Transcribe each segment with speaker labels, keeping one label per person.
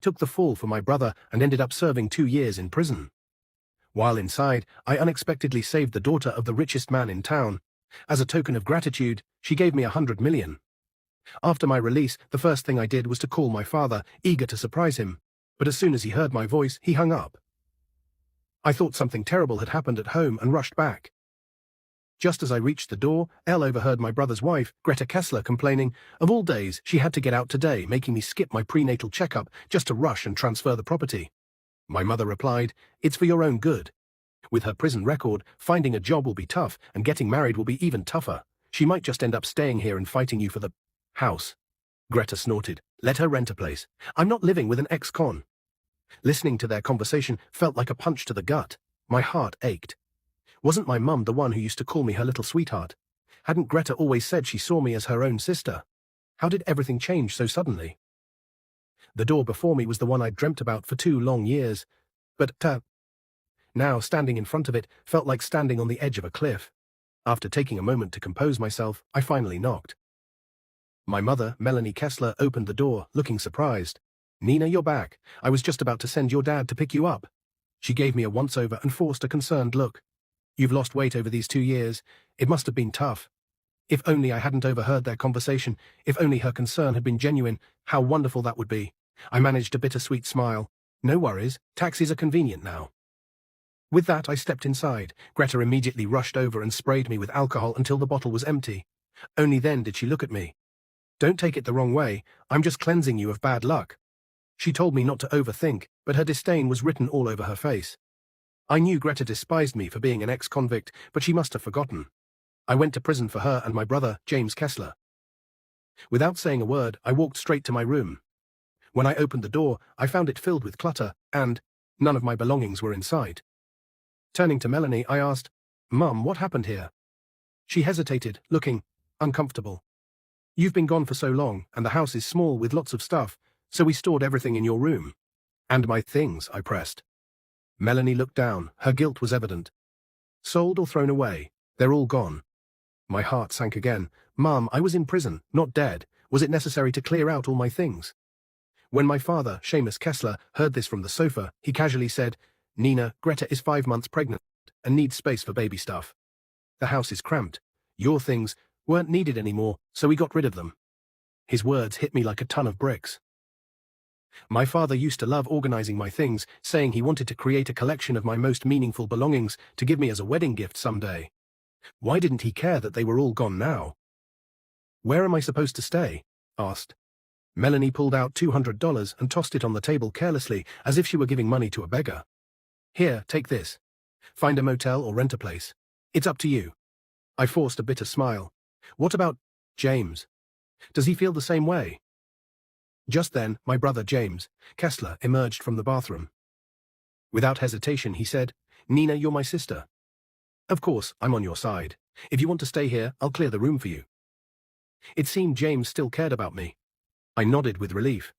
Speaker 1: took the fall for my brother and ended up serving 2 years in prison. While inside, I unexpectedly saved the daughter of the richest man in town. As a token of gratitude, she gave me 100 million. After my release, the first thing I did was to call my father, eager to surprise him. But as soon as he heard my voice, he hung up. I thought something terrible had happened at home and rushed back. Just as I reached the door, Elle overheard my brother's wife, Greta Kessler, complaining, of all days, she had to get out today, making me skip my prenatal checkup just to rush and transfer the property. My mother replied, "It's for your own good. With her prison record, finding a job will be tough, and getting married will be even tougher. She might just end up staying here and fighting you for the house." Greta snorted, "Let her rent a place. I'm not living with an ex-con." Listening to their conversation felt like a punch to the gut. My heart ached. Wasn't my mum the one who used to call me her little sweetheart? Hadn't Greta always said she saw me as her own sister? How did everything change so suddenly? The door before me was the one I'd dreamt about for 2 long years, but now standing in front of it felt like standing on the edge of a cliff. After taking a moment to compose myself, I finally knocked. My mother, Melanie Kessler, opened the door, looking surprised. "Nina, you're back. I was just about to send your dad to pick you up." She gave me a once-over and forced a concerned look. "You've lost weight over these 2 years. It must have been tough." If only I hadn't overheard their conversation, if only her concern had been genuine, how wonderful that would be. I managed a bittersweet smile. "No worries, taxis are convenient now." With that, I stepped inside. Greta immediately rushed over and sprayed me with alcohol until the bottle was empty. Only then did she look at me. "Don't take it the wrong way, I'm just cleansing you of bad luck." She told me not to overthink, but her disdain was written all over her face. I knew Greta despised me for being an ex-convict, but she must have forgotten. I went to prison for her and my brother, James Kessler. Without saying a word, I walked straight to my room. When I opened the door, I found it filled with clutter, and none of my belongings were inside. Turning to Melanie, I asked, "Mum, what happened here?" She hesitated, looking uncomfortable. "You've been gone for so long, and the house is small with lots of stuff, so we stored everything in your room." "And my things," I pressed. Melanie looked down. Her guilt was evident. "Sold or thrown away? They're all gone." My heart sank again. "Mum, I was in prison, not dead. Was it necessary to clear out all my things?" When my father, Seamus Kessler, heard this from the sofa, he casually said, "Nina, Greta is 5 months pregnant and needs space for baby stuff. The house is cramped. Your things weren't needed anymore, so we got rid of them." His words hit me like a ton of bricks. My father used to love organizing my things, saying he wanted to create a collection of my most meaningful belongings to give me as a wedding gift someday. Why didn't he care that they were all gone now? "Where am I supposed to stay?" asked. Melanie pulled out $200 and tossed it on the table carelessly, as if she were giving money to a beggar. "Here, take this. Find a motel or rent a place. It's up to you." I forced a bitter smile. "What about James? Does he feel the same way?" Just then, my brother James Kessler emerged from the bathroom. Without hesitation, he said, "Nina, you're my sister. Of course, I'm on your side. If you want to stay here, I'll clear the room for you." It seemed James still cared about me. I nodded with relief.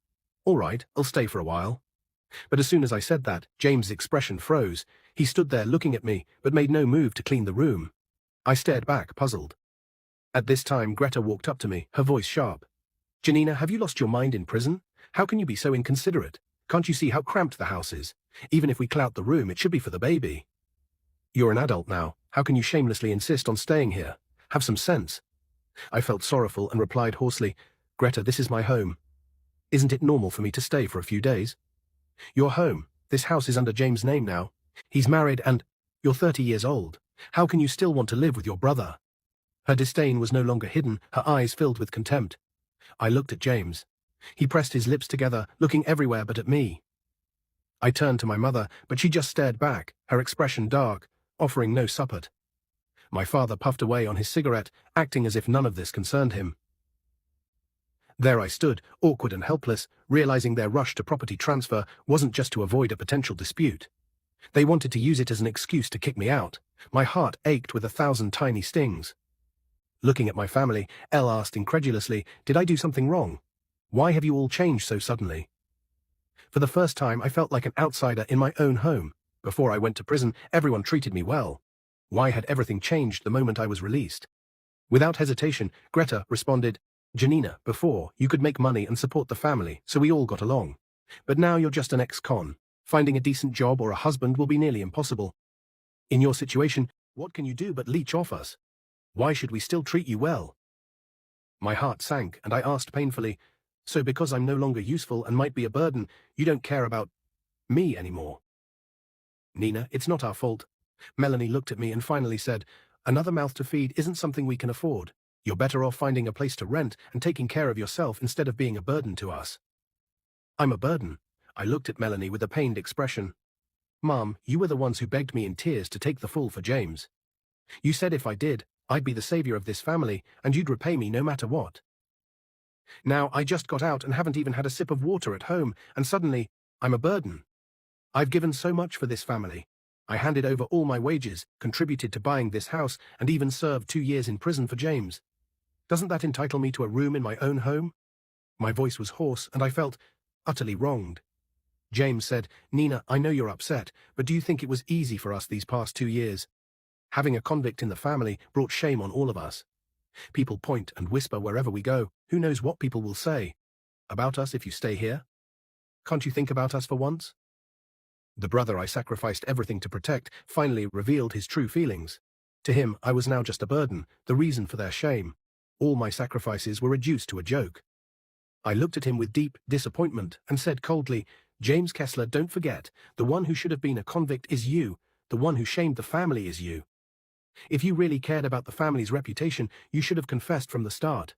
Speaker 1: "All right, I'll stay for a while." But as soon as I said that, James' expression froze. He stood there looking at me, but made no move to clean the room. I stared back, puzzled. At this time, Greta walked up to me, her voice sharp. "Janina, have you lost your mind in prison? How can you be so inconsiderate? Can't you see how cramped the house is? Even if we clear out the room, it should be for the baby. You're an adult now. How can you shamelessly insist on staying here? Have some sense." I felt sorrowful and replied hoarsely, "Greta, this is my home. Isn't it normal for me to stay for a few days?" "Your home. This house is under James' name now. He's married and you're 30 years old. How can you still want to live with your brother?" Her disdain was no longer hidden, her eyes filled with contempt. I looked at James. He pressed his lips together, looking everywhere but at me. I turned to my mother, but she just stared back, her expression dark, offering no support. My father puffed away on his cigarette, acting as if none of this concerned him. There I stood, awkward and helpless, realizing their rush to property transfer wasn't just to avoid a potential dispute. They wanted to use it as an excuse to kick me out. My heart ached with 1,000 tiny stings. Looking at my family, Elle asked incredulously, "Did I do something wrong? Why have you all changed so suddenly?" For the first time, I felt like an outsider in my own home. Before I went to prison, everyone treated me well. Why had everything changed the moment I was released? Without hesitation, Greta responded, "Janina, before, you could make money and support the family, so we all got along. But now you're just an ex-con. Finding a decent job or a husband will be nearly impossible. In your situation, what can you do but leech off us? Why should we still treat you well? My heart sank, and I asked painfully, so because I'm no longer useful and might be a burden, you don't care about me anymore? Nina, it's not our fault. Melanie looked at me and finally said, another mouth to feed isn't something we can afford. You're better off finding a place to rent and taking care of yourself instead of being a burden to us. I'm a burden. I looked at Melanie with a pained expression. Mom, you were the ones who begged me in tears to take the fall for James. You said if I did, I'd be the savior of this family, and you'd repay me no matter what. Now I just got out and haven't even had a sip of water at home, and suddenly, I'm a burden. I've given so much for this family. I handed over all my wages, contributed to buying this house, and even served 2 years in prison for James. Doesn't that entitle me to a room in my own home? My voice was hoarse, and I felt utterly wronged. James said, Nina, I know you're upset, but do you think it was easy for us these past 2 years? Having a convict in the family brought shame on all of us. People point and whisper wherever we go. Who knows what people will say about us if you stay here? Can't you think about us for once? The brother I sacrificed everything to protect finally revealed his true feelings. To him, I was now just a burden, the reason for their shame. All my sacrifices were reduced to a joke. I looked at him with deep disappointment and said coldly, James Kessler, don't forget, the one who should have been a convict is you. The one who shamed the family is you. If you really cared about the family's reputation, you should have confessed from the start.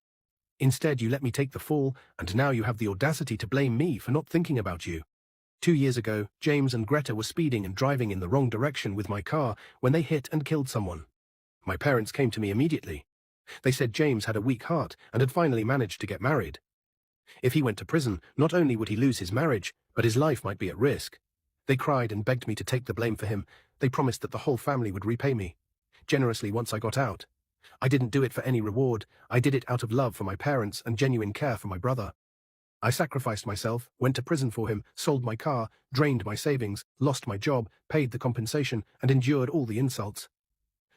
Speaker 1: Instead, you let me take the fall, and now you have the audacity to blame me for not thinking about you. 2 years ago, James and Greta were speeding and driving in the wrong direction with my car when they hit and killed someone. My parents came to me immediately. They said James had a weak heart and had finally managed to get married. If he went to prison, not only would he lose his marriage, but his life might be at risk. They cried and begged me to take the blame for him. They promised that the whole family would repay me generously once I got out. I didn't do it for any reward. I did it out of love for my parents and genuine care for my brother. I sacrificed myself, went to prison for him, sold my car, drained my savings, lost my job, paid the compensation, and endured all the insults.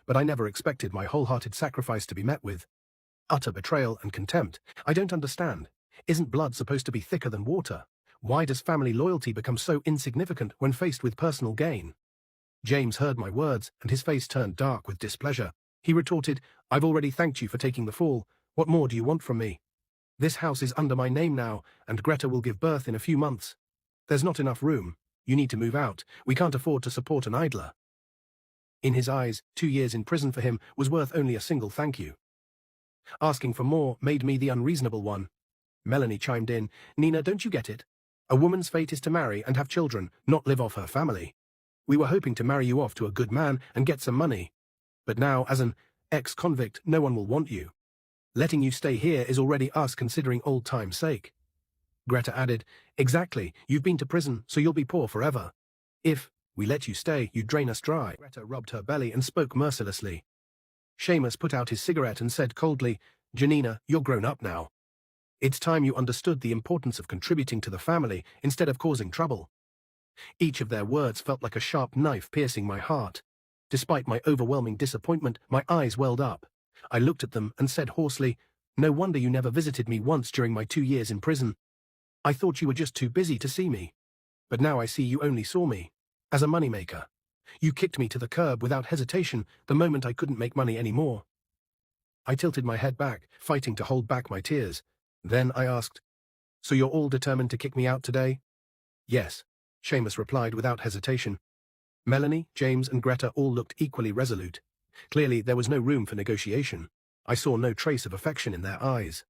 Speaker 1: But I never expected my wholehearted sacrifice to be met with utter betrayal and contempt. I don't understand. Isn't blood supposed to be thicker than water? Why does family loyalty become so insignificant when faced with personal gain? James heard my words, and his face turned dark with displeasure. He retorted, I've already thanked you for taking the fall. What more do you want from me? This house is under my name now, and Greta will give birth in a few months. There's not enough room. You need to move out. We can't afford to support an idler. In his eyes, 2 years in prison for him was worth only a single thank you. Asking for more made me the unreasonable one. Melanie chimed in, Nina, don't you get it? A woman's fate is to marry and have children, not live off her family. We were hoping to marry you off to a good man and get some money. But now, as an ex-convict, no one will want you. Letting you stay here is already us considering old time's sake. Greta added, exactly, you've been to prison, so you'll be poor forever. If we let you stay, you'd drain us dry. Greta rubbed her belly and spoke mercilessly. Seamus put out his cigarette and said coldly, Janina, you're grown up now. It's time you understood the importance of contributing to the family instead of causing trouble. Each of their words felt like a sharp knife piercing my heart. Despite my overwhelming disappointment, my eyes welled up. I looked at them and said hoarsely, no wonder you never visited me once during my 2 years in prison. I thought you were just too busy to see me. But now I see you only saw me as a moneymaker. You kicked me to the curb without hesitation the moment I couldn't make money anymore. I tilted my head back, fighting to hold back my tears. Then I asked, so you're all determined to kick me out today? Yes, Seamus replied without hesitation. Melanie, James, and Greta all looked equally resolute. Clearly, there was no room for negotiation. I saw no trace of affection in their eyes.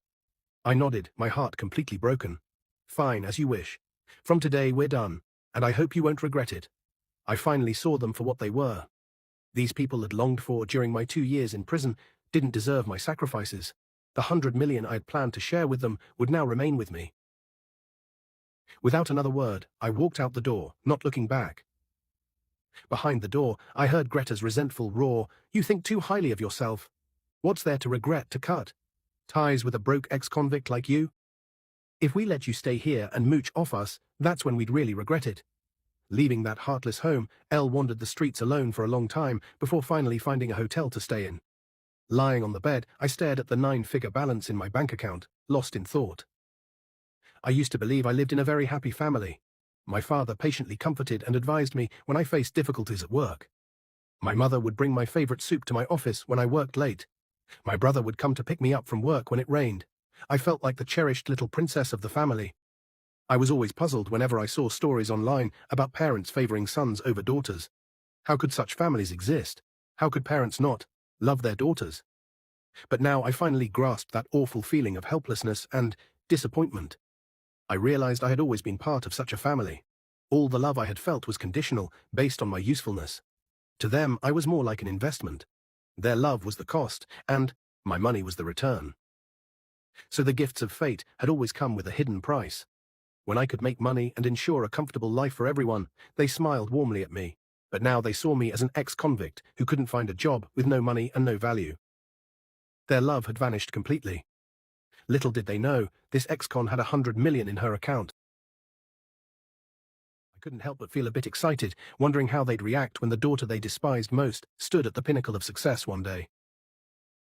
Speaker 1: I nodded, my heart completely broken. Fine, as you wish. From today, we're done, and I hope you won't regret it. I finally saw them for what they were. These people had longed for during my 2 years in prison didn't deserve my sacrifices. The 100 million I had planned to share with them would now remain with me. Without another word, I walked out the door, not looking back. Behind the door, I heard Greta's resentful roar, you think too highly of yourself. What's there to regret to cut? Ties with a broke ex-convict like you? If we let you stay here and mooch off us, that's when we'd really regret it. Leaving that heartless home, Elle wandered the streets alone for a long time before finally finding a hotel to stay in. Lying on the bed, I stared at the 9-figure balance in my bank account, lost in thought. I used to believe I lived in a very happy family. My father patiently comforted and advised me when I faced difficulties at work. My mother would bring my favorite soup to my office when I worked late. My brother would come to pick me up from work when it rained. I felt like the cherished little princess of the family. I was always puzzled whenever I saw stories online about parents favoring sons over daughters. How could such families exist? How could parents not love their daughters? But now I finally grasped that awful feeling of helplessness and disappointment. I realized I had always been part of such a family. All the love I had felt was conditional, based on my usefulness. To them, I was more like an investment. Their love was the cost, and my money was the return. So the gifts of fate had always come with a hidden price. When I could make money and ensure a comfortable life for everyone, they smiled warmly at me. But now they saw me as an ex-convict who couldn't find a job with no money and no value. Their love had vanished completely. Little did they know, this ex-con had 100 million in her account. I couldn't help but feel a bit excited, wondering how they'd react when the daughter they despised most stood at the pinnacle of success one day.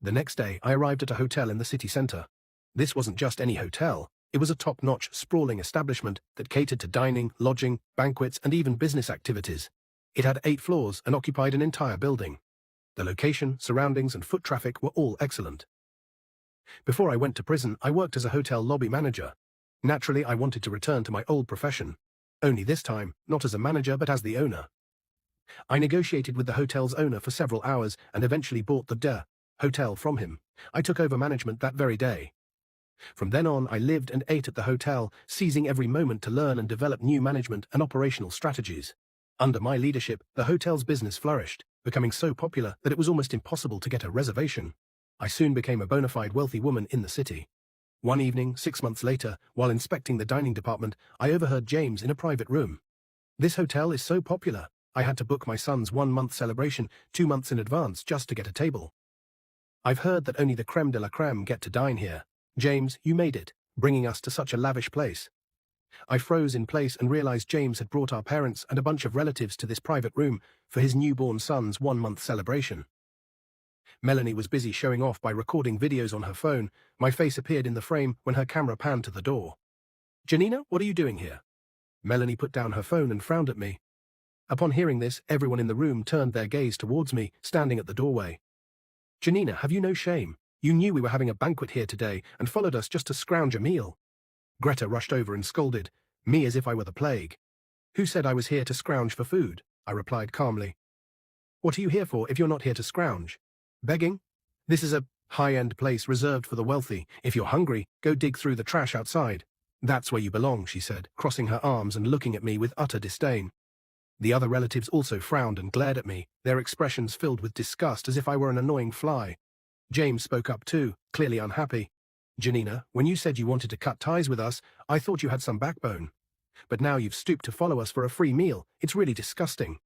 Speaker 1: The next day, I arrived at a hotel in the city centre. This wasn't just any hotel. It was a top-notch, sprawling establishment that catered to dining, lodging, banquets, and even business activities. It had 8 floors and occupied an entire building. The location, surroundings, and foot traffic were all excellent. Before I went to prison, I worked as a hotel lobby manager. Naturally, I wanted to return to my old profession. Only this time, not as a manager but as the owner. I negotiated with the hotel's owner for several hours and eventually bought the hotel from him. I took over management that very day. From then on, I lived and ate at the hotel, seizing every moment to learn and develop new management and operational strategies. Under my leadership, the hotel's business flourished, becoming so popular that it was almost impossible to get a reservation. I soon became a bona fide wealthy woman in the city. One evening, 6 months later, while inspecting the dining department, I overheard James in a private room. "This hotel is so popular. I had to book my son's 1-month celebration 2 months in advance just to get a table. I've heard that only the creme de la creme get to dine here. James, you made it, bringing us to such a lavish place." I froze in place and realized James had brought our parents and a bunch of relatives to this private room for his newborn son's 1-month celebration. Melanie was busy showing off by recording videos on her phone. My face appeared in the frame when her camera panned to the door. "Janina, what are you doing here?" Melanie put down her phone and frowned at me. Upon hearing this, everyone in the room turned their gaze towards me, standing at the doorway. "Janina, have you no shame? You knew we were having a banquet here today and followed us just to scrounge a meal." Greta rushed over and scolded me as if I were the plague. "Who said I was here to scrounge for food?" I replied calmly. "What are you here for if you're not here to scrounge? Begging? This is a high-end place reserved for the wealthy. If you're hungry, go dig through the trash outside. That's where you belong," she said, crossing her arms and looking at me with utter disdain. The other relatives also frowned and glared at me, their expressions filled with disgust as if I were an annoying fly. James spoke up too, clearly unhappy. "Janina, when you said you wanted to cut ties with us, I thought you had some backbone. But now you've stooped to follow us for a free meal. It's really disgusting."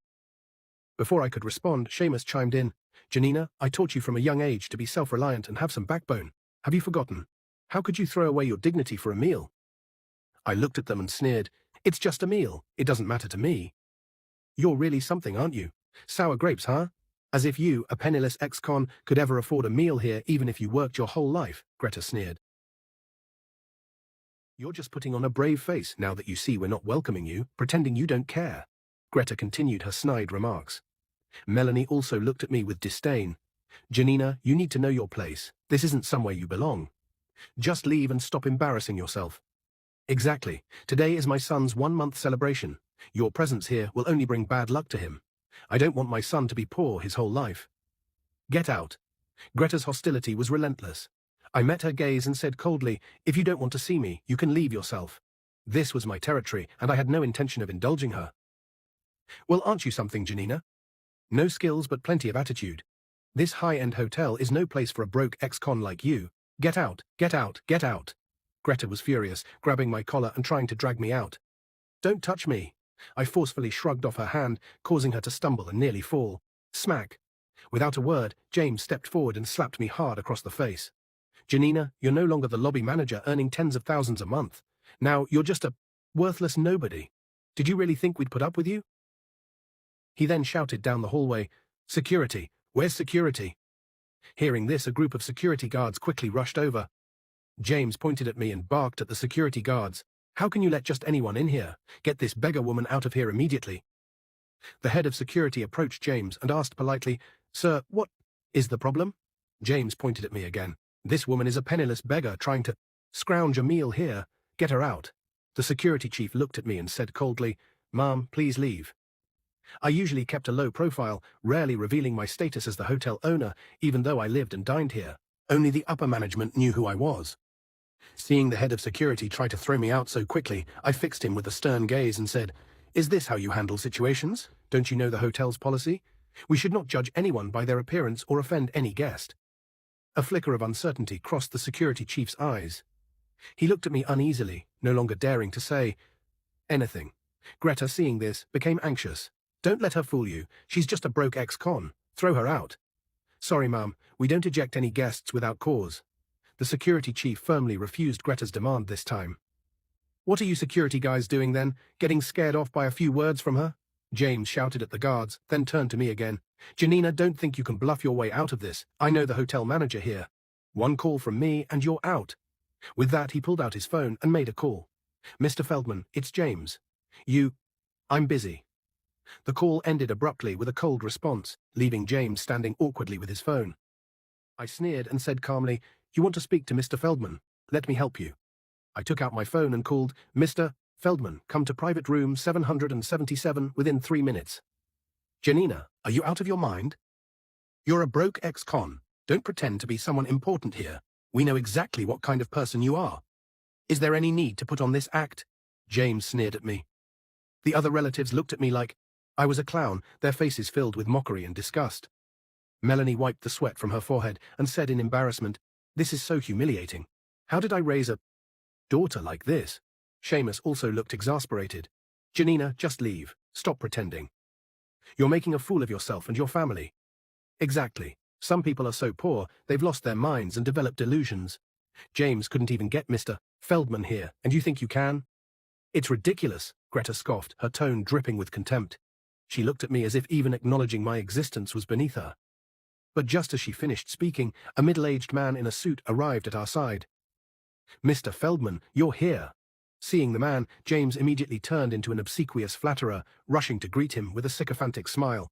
Speaker 1: Before I could respond, Seamus chimed in. "Janina, I taught you from a young age to be self-reliant and have some backbone. Have you forgotten? How could you throw away your dignity for a meal?" I looked at them and sneered. "It's just a meal. It doesn't matter to me." "You're really something, aren't you? Sour grapes, huh? As if you, a penniless ex-con, could ever afford a meal here even if you worked your whole life," Greta sneered. "You're just putting on a brave face now that you see we're not welcoming you, pretending you don't care." Greta continued her snide remarks. Melanie also looked at me with disdain. "Janina, you need to know your place. This isn't somewhere you belong. Just leave and stop embarrassing yourself." "Exactly. Today is my son's 1-month celebration. Your presence here will only bring bad luck to him. I don't want my son to be poor his whole life. Get out." Greta's hostility was relentless. I met her gaze and said coldly, "If you don't want to see me, you can leave yourself." This was my territory, and I had no intention of indulging her. "Well, aren't you something, Janina? No skills but plenty of attitude. This high-end hotel is no place for a broke ex-con like you. Get out, get out, get out." Greta was furious, grabbing my collar and trying to drag me out. "Don't touch me." I forcefully shrugged off her hand, causing her to stumble and nearly fall. Smack. Without a word, James stepped forward and slapped me hard across the face. "Janina, you're no longer the lobby manager earning tens of thousands a month. Now you're just a worthless nobody. Did you really think we'd put up with you?" He then shouted down the hallway, "Security! Where's security?" Hearing this, a group of security guards quickly rushed over. James pointed at me and barked at the security guards. How can you let just anyone in here? Get this beggar woman out of here immediately. The head of security approached James and asked politely, Sir, what is the problem? James pointed at me again. This woman is a penniless beggar trying to scrounge a meal here. Get her out. The security chief looked at me and said coldly, Ma'am, please leave. I usually kept a low profile, rarely revealing my status as the hotel owner, even though I lived and dined here. Only the upper management knew who I was. Seeing the head of security try to throw me out so quickly, I fixed him with a stern gaze and said, Is this how you handle situations? Don't you know the hotel's policy? We should not judge anyone by their appearance or offend any guest. A flicker of uncertainty crossed the security chief's eyes. He looked at me uneasily, no longer daring to say anything. Greta, seeing this, became anxious. Don't let her fool you. She's just a broke ex-con. Throw her out. Sorry, ma'am. We don't eject any guests without cause. The security chief firmly refused Greta's demand this time. What are you security guys doing then? Getting scared off by a few words from her? James shouted at the guards, then turned to me again. Janina, don't think you can bluff your way out of this. I know the hotel manager here. One call from me and you're out. With that, he pulled out his phone and made a call. Mr. Feldman, it's James. I'm busy. The call ended abruptly with a cold response, leaving James standing awkwardly with his phone. I sneered and said calmly, You want to speak to Mr. Feldman? Let me help you. I took out my phone and called, Mr. Feldman, come to private room 777 within 3 minutes. Janina, are you out of your mind? You're a broke ex-con. Don't pretend to be someone important here. We know exactly what kind of person you are. Is there any need to put on this act? James sneered at me. The other relatives looked at me like I was a clown, their faces filled with mockery and disgust. Melanie wiped the sweat from her forehead and said in embarrassment, This is so humiliating. How did I raise a daughter like this? Seamus also looked exasperated. Janina, just leave. Stop pretending. You're making a fool of yourself and your family. Exactly. Some people are so poor, they've lost their minds and developed delusions. James couldn't even get Mr. Feldman here, and you think you can? It's ridiculous, Greta scoffed, her tone dripping with contempt. She looked at me as if even acknowledging my existence was beneath her. But just as she finished speaking, a middle-aged man in a suit arrived at our side. Mr. Feldman, you're here. Seeing the man, James immediately turned into an obsequious flatterer, rushing to greet him with a sycophantic smile.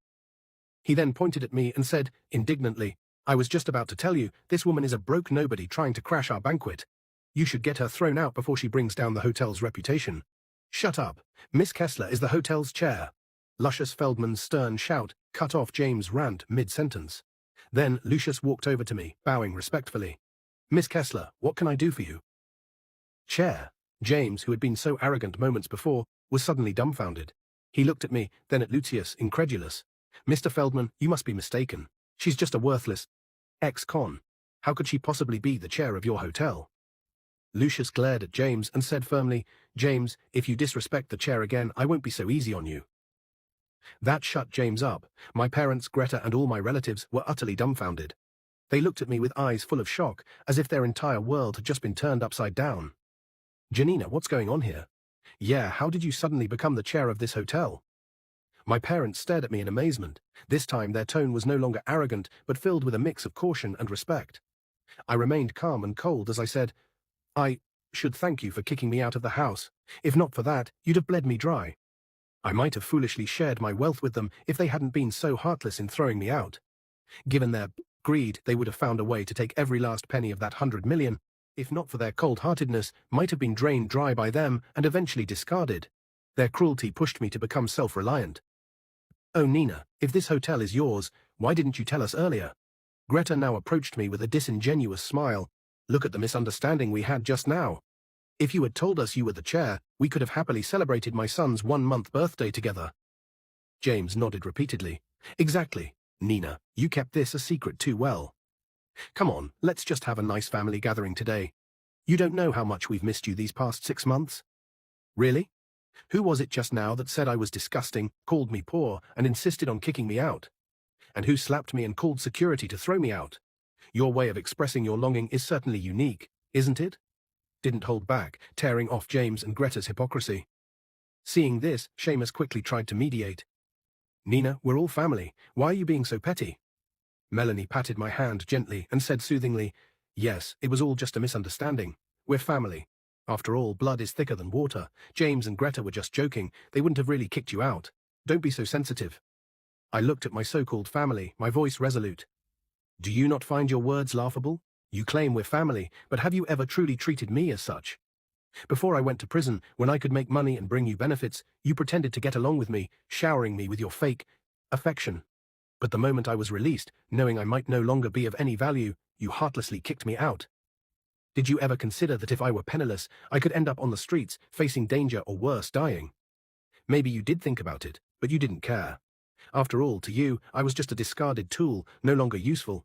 Speaker 1: He then pointed at me and said, indignantly, I was just about to tell you, this woman is a broke nobody trying to crash our banquet. You should get her thrown out before she brings down the hotel's reputation. Shut up. Miss Kessler is the hotel's chair. Lucius Feldman's stern shout cut off James' rant mid-sentence. Then Lucius walked over to me, bowing respectfully. Miss Kessler, what can I do for you? Chair. James, who had been so arrogant moments before, was suddenly dumbfounded. He looked at me, then at Lucius, incredulous. Mr. Feldman, you must be mistaken. She's just a worthless ex-con. How could she possibly be the chair of your hotel? Lucius glared at James and said firmly, James, if you disrespect the chair again, I won't be so easy on you. That shut James up. My parents, Greta, and all my relatives were utterly dumbfounded. They looked at me with eyes full of shock, as if their entire world had just been turned upside down. Janina, what's going on here? Yeah, how did you suddenly become the chair of this hotel? My parents stared at me in amazement. This time their tone was no longer arrogant, but filled with a mix of caution and respect. I remained calm and cold as I said, I should thank you for kicking me out of the house. If not for that, you'd have bled me dry. I might have foolishly shared my wealth with them if they hadn't been so heartless in throwing me out. Given their greed, they would have found a way to take every last penny of that 100 million, if not for their cold-heartedness, might have been drained dry by them and eventually discarded. Their cruelty pushed me to become self-reliant. Oh, Nina, if this hotel is yours, why didn't you tell us earlier? Greta now approached me with a disingenuous smile. Look at the misunderstanding we had just now. If you had told us you were the chair, we could have happily celebrated my son's 1-month birthday together. James nodded repeatedly. Exactly, Nina, you kept this a secret too well. Come on, let's just have a nice family gathering today. You don't know how much we've missed you these past 6 months. Really? Who was it just now that said I was disgusting, called me poor, and insisted on kicking me out? And who slapped me and called security to throw me out? Your way of expressing your longing is certainly unique, isn't it? Didn't hold back, tearing off James and Greta's hypocrisy. Seeing this, Seamus quickly tried to mediate. Nina, we're all family. Why are you being so petty? Melanie patted my hand gently and said soothingly, Yes, it was all just a misunderstanding. We're family. After all, blood is thicker than water. James and Greta were just joking. They wouldn't have really kicked you out. Don't be so sensitive. I looked at my so-called family, my voice resolute. Do you not find your words laughable? You claim we're family, but have you ever truly treated me as such? Before I went to prison, when I could make money and bring you benefits, you pretended to get along with me, showering me with your fake affection. But the moment I was released, knowing I might no longer be of any value, you heartlessly kicked me out. Did you ever consider that if I were penniless, I could end up on the streets, facing danger or worse, dying? Maybe you did think about it, but you didn't care. After all, to you, I was just a discarded tool, no longer useful.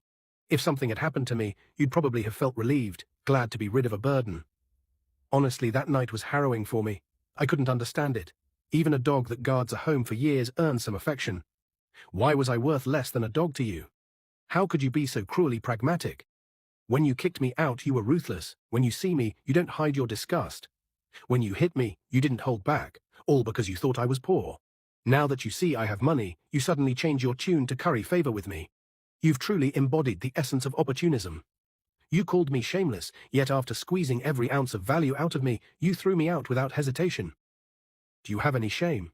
Speaker 1: If something had happened to me, you'd probably have felt relieved, glad to be rid of a burden. Honestly, that night was harrowing for me. I couldn't understand it. Even a dog that guards a home for years earns some affection. Why was I worth less than a dog to you? How could you be so cruelly pragmatic? When you kicked me out, you were ruthless. When you see me, you don't hide your disgust. When you hit me, you didn't hold back, all because you thought I was poor. Now that you see I have money, you suddenly change your tune to curry favor with me. You've truly embodied the essence of opportunism. You called me shameless, yet after squeezing every ounce of value out of me, you threw me out without hesitation. Do you have any shame?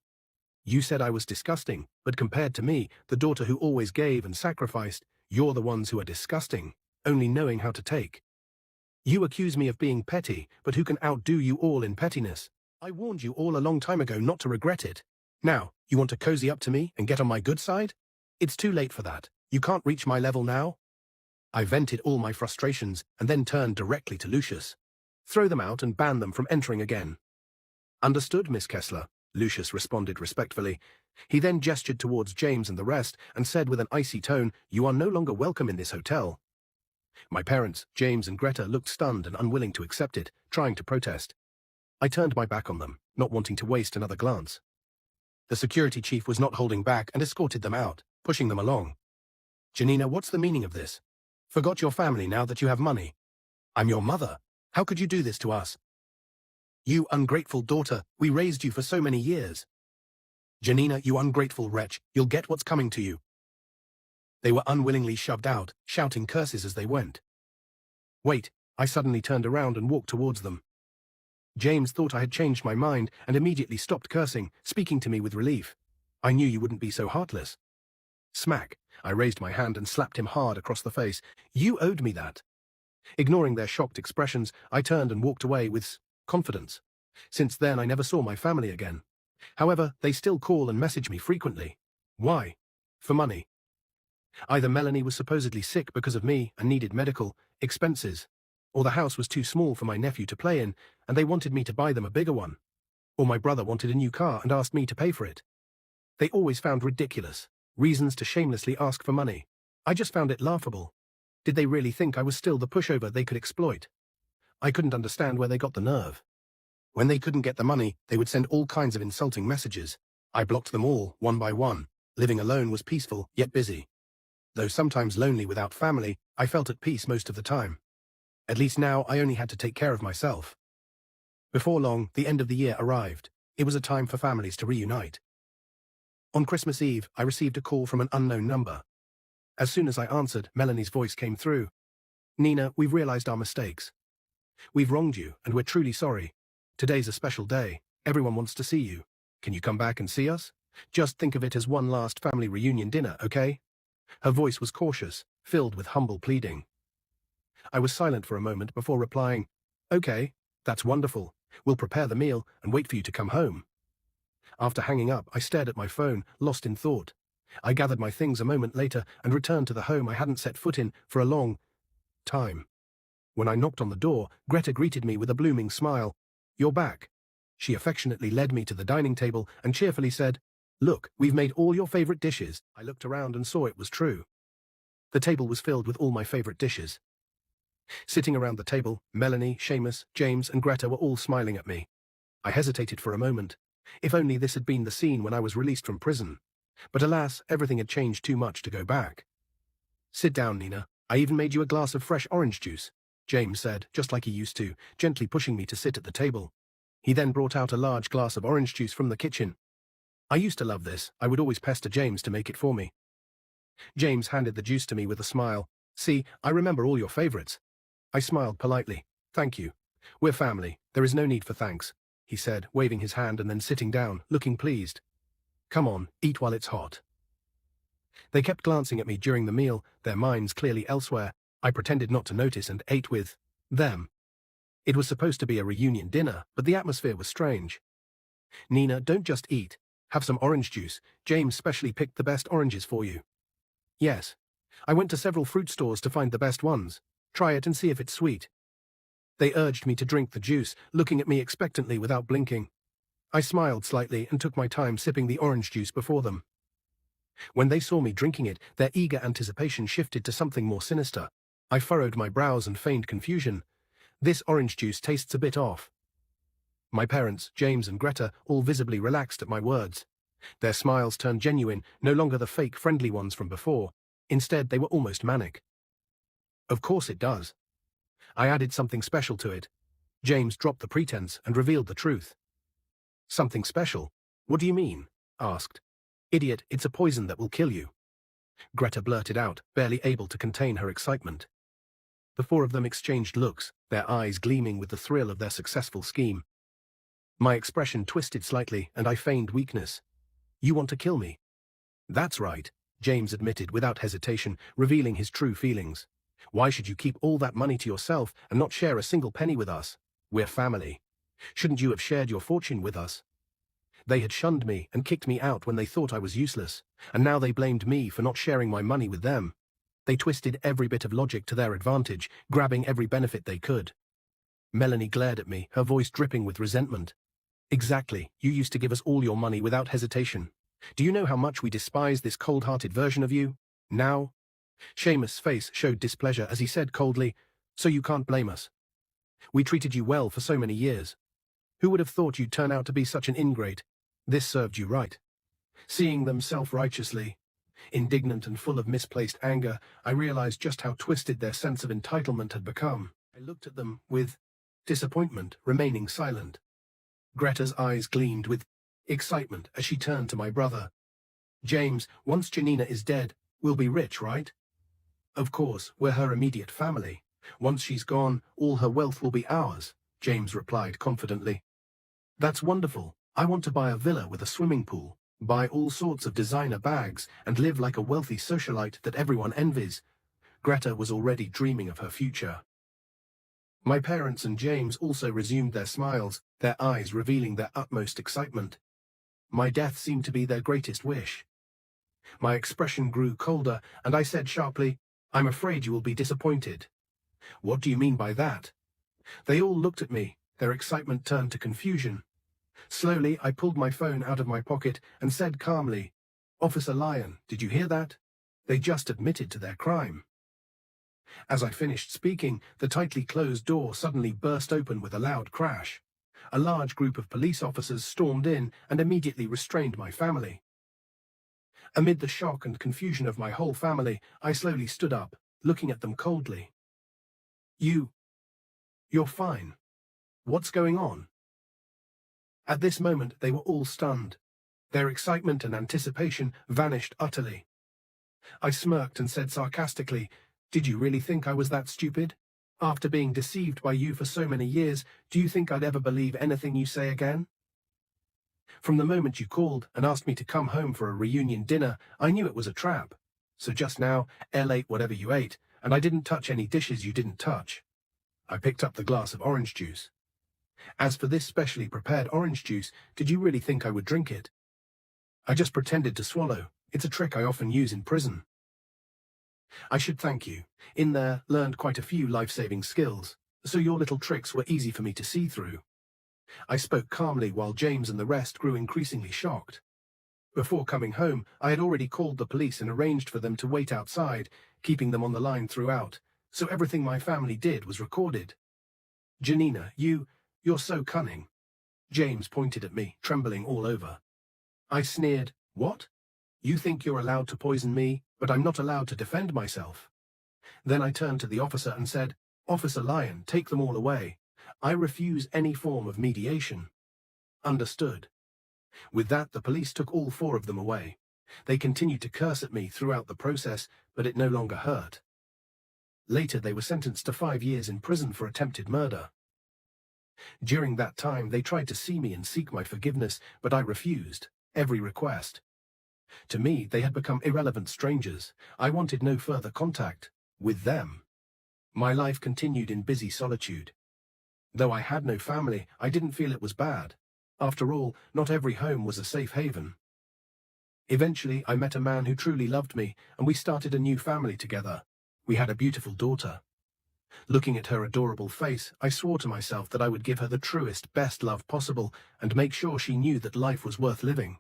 Speaker 1: You said I was disgusting, but compared to me, the daughter who always gave and sacrificed, you're the ones who are disgusting, only knowing how to take. You accuse me of being petty, but who can outdo you all in pettiness? I warned you all a long time ago not to regret it. Now, you want to cozy up to me and get on my good side? It's too late for that. You can't reach my level now. I vented all my frustrations and then turned directly to Lucius. Throw them out and ban them from entering again. Understood, Miss Kessler, Lucius responded respectfully. He then gestured towards James and the rest and said with an icy tone, you are no longer welcome in this hotel. My parents, James and Greta, looked stunned and unwilling to accept it, trying to protest. I turned my back on them, not wanting to waste another glance. The security chief was not holding back and escorted them out, pushing them along. Janina, what's the meaning of this? Forgot your family now that you have money? I'm your mother. How could you do this to us? You ungrateful daughter, we raised you for so many years. Janina, you ungrateful wretch, you'll get what's coming to you. They were unwillingly shoved out, shouting curses as they went. Wait, I suddenly turned around and walked towards them. James thought I had changed my mind and immediately stopped cursing, speaking to me with relief. I knew you wouldn't be so heartless. Smack! I raised my hand and slapped him hard across the face. You owed me that. Ignoring their shocked expressions, I turned and walked away with confidence. Since then, I never saw my family again. However, they still call and message me frequently. Why? For money. Either Melanie was supposedly sick because of me and needed medical expenses, or the house was too small for my nephew to play in, and they wanted me to buy them a bigger one, or my brother wanted a new car and asked me to pay for it. They always found ridiculous reasons to shamelessly ask for money. I just found it laughable. Did they really think I was still the pushover they could exploit? I couldn't understand where they got the nerve. When they couldn't get the money, they would send all kinds of insulting messages. I blocked them all, one by one. Living alone was peaceful, yet busy. Though sometimes lonely without family, I felt at peace most of the time. At least now I only had to take care of myself. Before long, the end of the year arrived. It was a time for families to reunite. On Christmas Eve, I received a call from an unknown number. As soon as I answered, Melanie's voice came through. Nina, we've realized our mistakes. We've wronged you, and we're truly sorry. Today's a special day. Everyone wants to see you. Can you come back and see us? Just think of it as one last family reunion dinner, okay? Her voice was cautious, filled with humble pleading. I was silent for a moment before replying, okay, that's wonderful. We'll prepare the meal and wait for you to come home. After hanging up, I stared at my phone, lost in thought. I gathered my things a moment later and returned to the home I hadn't set foot in for a long time. When I knocked on the door, Greta greeted me with a blooming smile. You're back. She affectionately led me to the dining table and cheerfully said, look, we've made all your favorite dishes. I looked around and saw it was true. The table was filled with all my favorite dishes. Sitting around the table, Melanie, Seamus, James, and Greta were all smiling at me. I hesitated for a moment. If only this had been the scene when I was released from prison. But alas, everything had changed too much to go back. Sit down, Nina. I even made you a glass of fresh orange juice, James said, just like he used to, gently pushing me to sit at the table. He then brought out a large glass of orange juice from the kitchen. I used to love this. I would always pester James to make it for me. James handed the juice to me with a smile. See, I remember all your favorites. I smiled politely. Thank you. We're family. There There is no need for thanks, he said, waving his hand and then sitting down, looking pleased. Come on, eat while it's hot. They kept glancing at me during the meal, their minds clearly elsewhere. I pretended not to notice and ate with them. It was supposed to be a reunion dinner, but the atmosphere was strange. Nina, don't just eat. Have some orange juice. James specially picked the best oranges for you. Yes. I went to several fruit stores to find the best ones. Try it and see if it's sweet. They urged me to drink the juice, looking at me expectantly without blinking. I smiled slightly and took my time sipping the orange juice before them. When they saw me drinking it, their eager anticipation shifted to something more sinister. I furrowed my brows and feigned confusion. This orange juice tastes a bit off. My parents, James and Greta, all visibly relaxed at my words. Their smiles turned genuine, no longer the fake friendly ones from before. Instead, they were almost manic. Of course it does. I added something special to it. James dropped the pretense and revealed the truth. Something special? What do you mean? Asked. Idiot, it's a poison that will kill you. Greta blurted out, barely able to contain her excitement. The four of them exchanged looks, their eyes gleaming with the thrill of their successful scheme. My expression twisted slightly, and I feigned weakness. You want to kill me? That's right, James admitted without hesitation, revealing his true feelings. Why should you keep all that money to yourself and not share a single penny with us? We're family. Shouldn't you have shared your fortune with us? They had shunned me and kicked me out when they thought I was useless, and now they blamed me for not sharing my money with them. They twisted every bit of logic to their advantage, grabbing every benefit they could. Melanie glared at me, her voice dripping with resentment. Exactly, you used to give us all your money without hesitation. Do you know how much we despise this cold-hearted version of you? Now? Seamus' face showed displeasure as he said coldly, so you can't blame us. We treated you well for so many years. Who would have thought you'd turn out to be such an ingrate? This served you right. Seeing them self-righteously, indignant and full of misplaced anger, I realized just how twisted their sense of entitlement had become. I looked at them with disappointment, remaining silent. Greta's eyes gleamed with excitement as she turned to my brother. James, once Janina is dead, we'll be rich, right? Of course, we're her immediate family. Once she's gone, all her wealth will be ours, James replied confidently. That's wonderful. I want to buy a villa with a swimming pool, buy all sorts of designer bags, and live like a wealthy socialite that everyone envies. Greta was already dreaming of her future. My parents and James also resumed their smiles, their eyes revealing their utmost excitement. My death seemed to be their greatest wish. My expression grew colder, and I said sharply, I'm afraid you will be disappointed. What do you mean by that? They all looked at me, their excitement turned to confusion. Slowly, I pulled my phone out of my pocket and said calmly, Officer Lyon, did you hear that? They just admitted to their crime. As I finished speaking, the tightly closed door suddenly burst open with a loud crash. A large group of police officers stormed in and immediately restrained my family. Amid the shock and confusion of my whole family, I slowly stood up, looking at them coldly. You're fine. What's going on? At this moment, they were all stunned. Their excitement and anticipation vanished utterly. I smirked and said sarcastically, Did you really think I was that stupid? After being deceived by you for so many years, do you think I'd ever believe anything you say again? From the moment you called and asked me to come home for a reunion dinner, I knew it was a trap. So just now, Elle ate whatever you ate, and I didn't touch any dishes you didn't touch. I picked up the glass of orange juice. As for this specially prepared orange juice, did you really think I would drink it? I just pretended to swallow. It's a trick I often use in prison. I should thank you. In there, learned quite a few life-saving skills, so your little tricks were easy for me to see through. I spoke calmly while James and the rest grew increasingly shocked. Before coming home, I had already called the police and arranged for them to wait outside, keeping them on the line throughout, so everything my family did was recorded. Janina, you're so cunning. James pointed at me, trembling all over. I sneered, What? You think you're allowed to poison me, but I'm not allowed to defend myself. Then I turned to the officer and said, Officer Lyon, take them all away. I refuse any form of mediation. Understood. With that, the police took all four of them away. They continued to curse at me throughout the process, but it no longer hurt. Later, they were sentenced to 5 years in prison for attempted murder. During that time, they tried to see me and seek my forgiveness, but I refused every request. To me, they had become irrelevant strangers. I wanted no further contact with them. My life continued in busy solitude. Though I had no family, I didn't feel it was bad. After all, not every home was a safe haven. Eventually, I met a man who truly loved me, and we started a new family together. We had a beautiful daughter. Looking at her adorable face, I swore to myself that I would give her the truest, best love possible and make sure she knew that life was worth living.